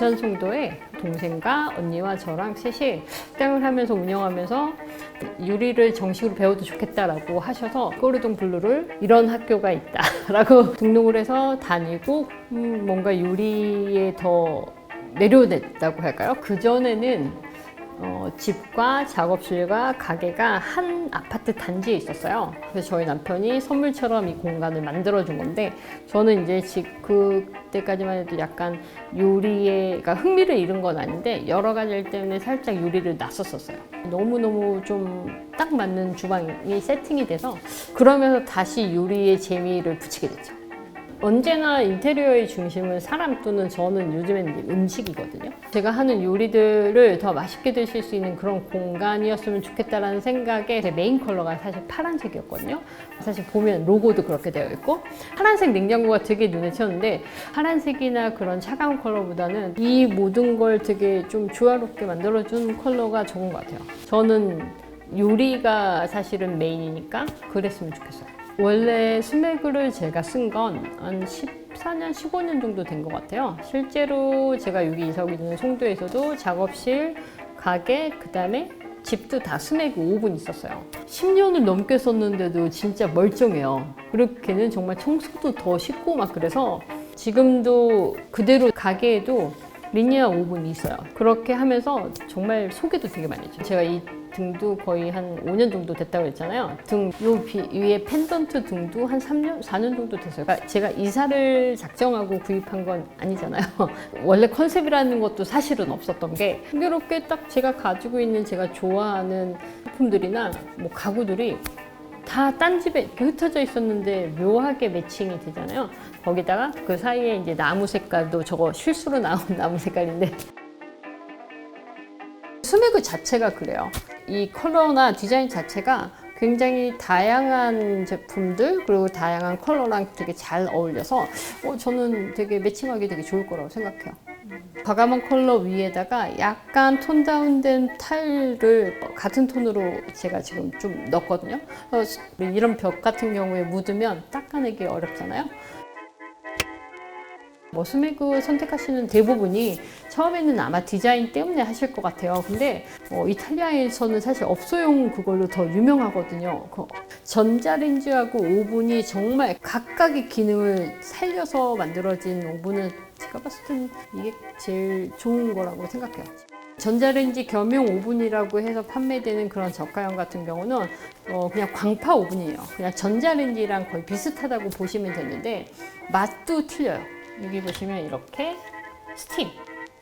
인천 송도에 동생과 언니와 저랑 셋이 식당을 하면서 운영하면서 요리를 정식으로 배워도 좋겠다라고 하셔서 꼬르동 블루를 이런 학교가 있다라고 등록을 해서 다니고 뭔가 요리에 더 매료됐다고 할까요? 그전에는 집과 작업실과 가게가 한 아파트 단지에 있었어요. 그래서 저희 남편이 선물처럼 이 공간을 만들어준 건데 저는 이제 그때까지만 해도 약간 요리에가 흥미를 잃은 건 아닌데 여러 가지 일 때문에 살짝 요리를 놨었어요. 너무너무 좀 딱 맞는 주방이 세팅이 돼서 그러면서 다시 요리의 재미를 붙이게 됐죠. 언제나 인테리어의 중심은 사람 또는 저는 요즘엔 음식이거든요. 제가 하는 요리들을 더 맛있게 드실 수 있는 그런 공간이었으면 좋겠다라는 생각에 제 메인 컬러가 사실 파란색이었거든요. 사실 보면 로고도 그렇게 되어 있고 파란색 냉장고가 되게 눈에 띄었는데 파란색이나 그런 차가운 컬러보다는 이 모든 걸 되게 좀 조화롭게 만들어준 컬러가 좋은 것 같아요. 저는 요리가 사실은 메인이니까 그랬으면 좋겠어요. 원래 수맥을 제가 쓴 건 한 14년, 15년 정도 된 것 같아요. 실제로 제가 여기 이사 오기 전에 송도에서도 작업실, 가게, 그 다음에 집도 다 수맥 5분 있었어요. 10년을 넘게 썼는데도 진짜 멀쩡해요. 그렇게는 정말 청소도 더 쉽고 막 그래서 지금도 그대로 가게에도 리니아 오븐이 있어요. 그렇게 하면서 정말 소개도 되게 많이 했죠. 제가 이 등도 거의 한 5년 정도 됐다고 했잖아요. 등 요 위에 펜던트 등도 한 3년, 4년 정도 됐어요. 그러니까 제가 이사를 작정하고 구입한 건 아니잖아요. 원래 컨셉이라는 것도 사실은 없었던 게 흥미롭게 딱 제가 가지고 있는 제가 좋아하는 제품들이나 뭐 가구들이 다 딴 집에 이렇게 흩어져 있었는데 묘하게 매칭이 되잖아요. 거기다가 그 사이에 이제 나무 색깔도 저거 실수로 나온 나무 색깔인데 수맥 자체가 그래요. 이 컬러나 디자인 자체가 굉장히 다양한 제품들 그리고 다양한 컬러랑 되게 잘 어울려서 저는 되게 매칭하기 되게 좋을 거라고 생각해요. 과감한 컬러 위에다가 약간 톤 다운된 타일을 같은 톤으로 제가 지금 좀 넣었거든요. 이런 벽 같은 경우에 묻으면 닦아내기 어렵잖아요. 수맥을 선택하시는 대부분이 처음에는 아마 디자인 때문에 하실 것 같아요. 근데 이탈리아에서는 사실 업소용 그걸로 더 유명하거든요. 전자레인지하고 오븐이 정말 각각의 기능을 살려서 만들어진 오븐은 제가 봤을 때는 이게 제일 좋은 거라고 생각해요. 전자레인지 겸용 오븐이라고 해서 판매되는 그런 저가형 같은 경우는 그냥 광파 오븐이에요. 그냥 전자레인지랑 거의 비슷하다고 보시면 되는데 맛도 틀려요. 여기 보시면 이렇게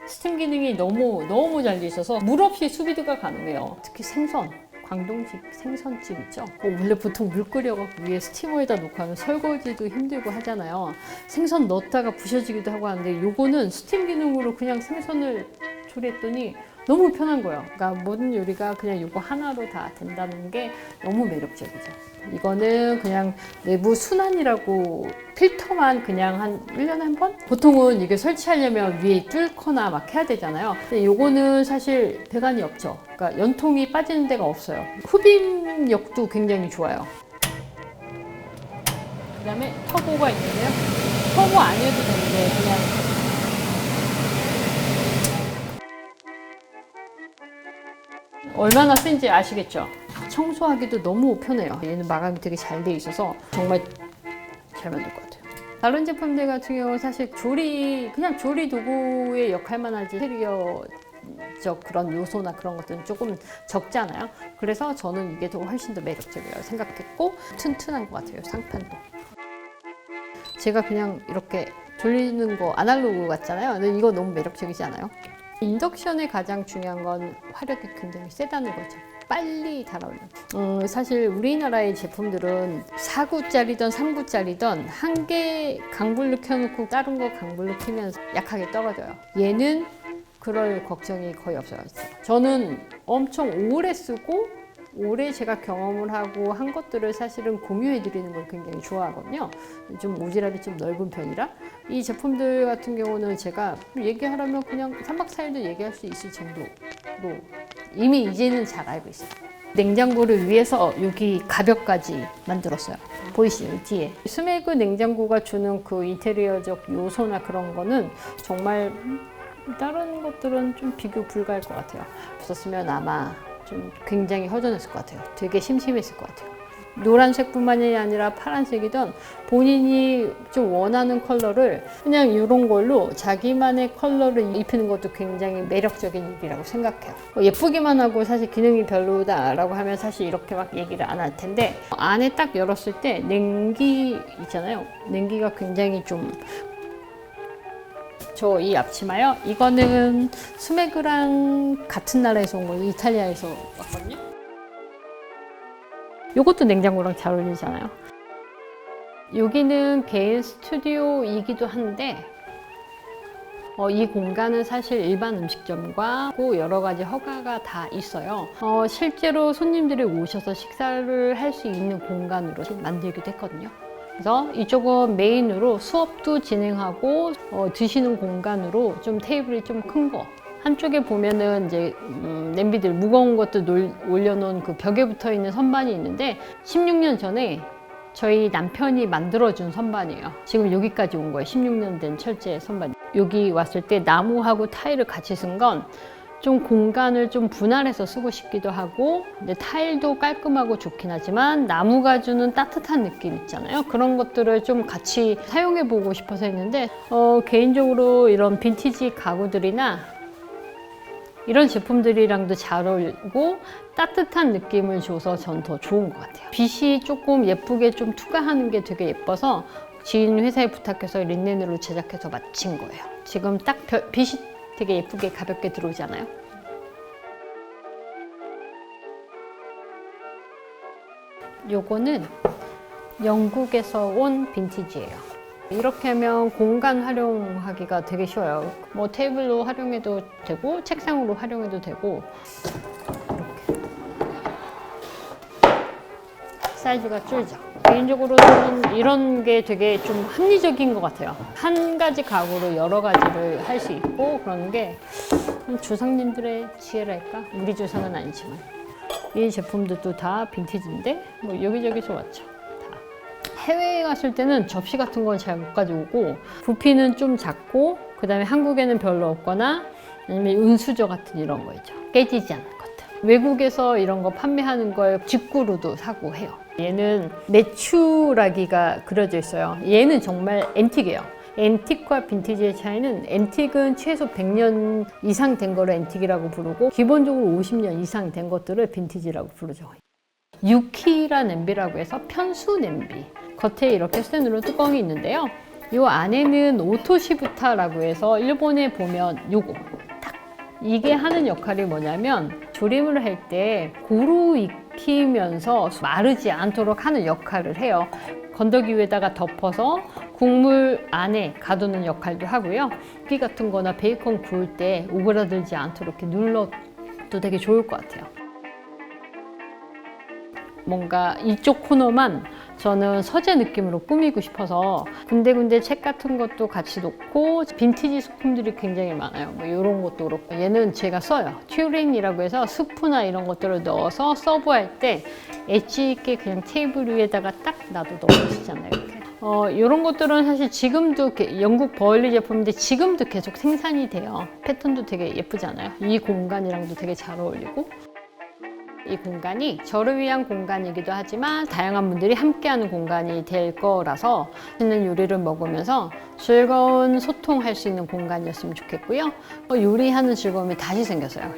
스팀 기능이 너무 잘 돼 있어서 물 없이 수비드가 가능해요. 특히 생선, 광동식 생선집 있죠? 원래 보통 물 끓여갖고 위에 스티머에다 놓고 하면 설거지도 힘들고 하잖아요. 생선 넣었다가 부셔지기도 하고 하는데 요거는 스팀 기능으로 그냥 생선을 조리했더니 너무 편한 거예요. 그러니까 모든 요리가 그냥 이거 하나로 다 된다는 게 너무 매력적이죠. 이거는 그냥 내부 순환이라고 필터만 그냥 한 1년에 한 번? 보통은 이게 설치하려면 위에 뚫거나 막 해야 되잖아요. 근데 이거는 사실 배관이 없죠. 그러니까 연통이 빠지는 데가 없어요. 흡입력도 굉장히 좋아요. 그 다음에 터보가 있는데요. 터보 아니어도 되는데 그냥 얼마나 센지 아시겠죠? 청소하기도 너무 편해요. 얘는 마감이 되게 잘 돼 있어서 정말 잘 만들 것 같아요. 다른 제품들 같은 경우는 사실 그냥 조리 도구의 역할만 하지 인테리어적 그런 요소나 그런 것들은 조금 적잖아요. 그래서 저는 이게 더 훨씬 더 매력적이라고 생각했고 튼튼한 것 같아요, 상판도. 제가 그냥 이렇게 돌리는 거 아날로그 같잖아요. 근데 이거 너무 매력적이지 않아요? 인덕션의 가장 중요한 건 화력이 굉장히 세다는 거죠. 빨리 달아올려. 사실 우리나라의 제품들은 4구짜리든 3구짜리든 한 개 강불로 켜놓고 다른 거 강불로 켜면 약하게 떨어져요. 얘는 그럴 걱정이 거의 없어요. 저는 엄청 오래 쓰고 오래 제가 경험을 하고 한 것들을 사실은 공유해 드리는 걸 굉장히 좋아하거든요. 좀 오지랖이 좀 넓은 편이라 이 제품들 같은 경우는 제가 얘기하려면 그냥 3박 4일도 얘기할 수 있을 정도로 이미 이제는 잘 알고 있어요. 냉장고를 위해서 여기 가벽까지 만들었어요. 보이시죠? 뒤에. 스메그 냉장고가 주는 그 인테리어적 요소나 그런 거는 정말 다른 것들은 좀 비교 불가할 것 같아요. 없었으면 아마 좀 굉장히 허전했을 것 같아요. 되게 심심했을 것 같아요. 노란색뿐만이 아니라 파란색이든 본인이 좀 원하는 컬러를 그냥 이런 걸로 자기만의 컬러를 입히는 것도 굉장히 매력적인 일이라고 생각해요. 예쁘기만 하고 사실 기능이 별로다라고 하면 사실 이렇게 막 얘기를 안 할 텐데, 안에 딱 열었을 때 냉기 있잖아요. 냉기가 굉장히 좀, 저 이 앞치마요. 이거는 스매그랑 같은 나라에서 온 거예요. 이탈리아에서 왔거든요. 이것도 냉장고랑 잘 어울리잖아요. 여기는 개인 스튜디오이기도 한데 이 공간은 사실 일반 음식점과 여러 가지 허가가 다 있어요. 실제로 손님들이 오셔서 식사를 할 수 있는 공간으로 만들기도 했거든요. 그래서 이쪽은 메인으로 수업도 진행하고 드시는 공간으로 좀 테이블이 좀 큰 거. 한쪽에 보면은 이제 냄비들 무거운 것들 올려놓은 그 벽에 붙어 있는 선반이 있는데 16년 전에 저희 남편이 만들어준 선반이에요. 지금 여기까지 온 거예요. 16년 된 철제 선반. 여기 왔을 때 나무하고 타일을 같이 쓴 건 좀 공간을 좀 분할해서 쓰고 싶기도 하고, 근데 타일도 깔끔하고 좋긴 하지만 나무가 주는 따뜻한 느낌 있잖아요. 그런 것들을 좀 같이 사용해 보고 싶어서 했는데 개인적으로 이런 빈티지 가구들이나 이런 제품들이랑도 잘 어울리고 따뜻한 느낌을 줘서 전 더 좋은 것 같아요. 빛이 조금 예쁘게 좀 투과하는 게 되게 예뻐서 지인 회사에 부탁해서 린넨으로 제작해서 마친 거예요. 지금 딱 빛이 되게 예쁘게 가볍게 들어오잖아요. 요거는 영국에서 온 빈티지예요. 이렇게 하면 공간 활용하기가 되게 쉬워요. 뭐 테이블로 활용해도 되고 책상으로 활용해도 되고, 이렇게 사이즈가 줄죠. 개인적으로는 이런 게 되게 좀 합리적인 것 같아요. 한 가지 가구로 여러 가지를 할 수 있고 그런 게 조상님들의 지혜랄까? 우리 조상은 아니지만 이 제품들도 다 빈티지인데 뭐 여기저기서 왔죠. 해외에 갔을 때는 접시 같은 건 잘 못 가져오고, 부피는 좀 작고 그 다음에 한국에는 별로 없거나 아니면 은수저 같은 이런 거 있죠. 깨지지 않는 것들. 외국에서 이런 거 판매하는 걸 직구로도 사고 해요. 얘는 메추라기가 그려져 있어요. 얘는 정말 앤틱이에요. 앤틱과 빈티지의 차이는, 앤틱은 최소 100년 이상 된 거를 앤틱이라고 부르고 기본적으로 50년 이상 된 것들을 빈티지라고 부르죠. 유키라 냄비라고 해서 편수 냄비. 겉에 이렇게 스텐으로 뚜껑이 있는데요. 이 안에는 오토시부타라고 해서 일본에 보면 요거 딱 이게 하는 역할이 뭐냐면 조림을 할 때 고루 익히면서 마르지 않도록 하는 역할을 해요. 건더기 위에다가 덮어서 국물 안에 가두는 역할도 하고요. 고기 같은 거나 베이컨 구울 때 오그라들지 않도록 이렇게 눌러도 되게 좋을 것 같아요. 뭔가 이쪽 코너만 저는 서재 느낌으로 꾸미고 싶어서 군데군데 책 같은 것도 같이 놓고, 빈티지 소품들이 굉장히 많아요. 뭐 이런 것도 그렇고, 얘는 제가 써요. 튜링이라고 해서 스프나 이런 것들을 넣어서 서브할 때 엣지 있게 그냥 테이블 위에다가 딱 놔도 너무 멋있잖아요. 이렇게. 이런 것들은 사실 지금도 영국 버일리 제품인데 지금도 계속 생산이 돼요. 패턴도 되게 예쁘지 않아요? 이 공간이랑도 되게 잘 어울리고. 이 공간이 저를 위한 공간이기도 하지만 다양한 분들이 함께하는 공간이 될 거라서 맛있는 요리를 먹으면서 즐거운 소통할 수 있는 공간이었으면 좋겠고요. 요리하는 즐거움이 다시 생겼어요.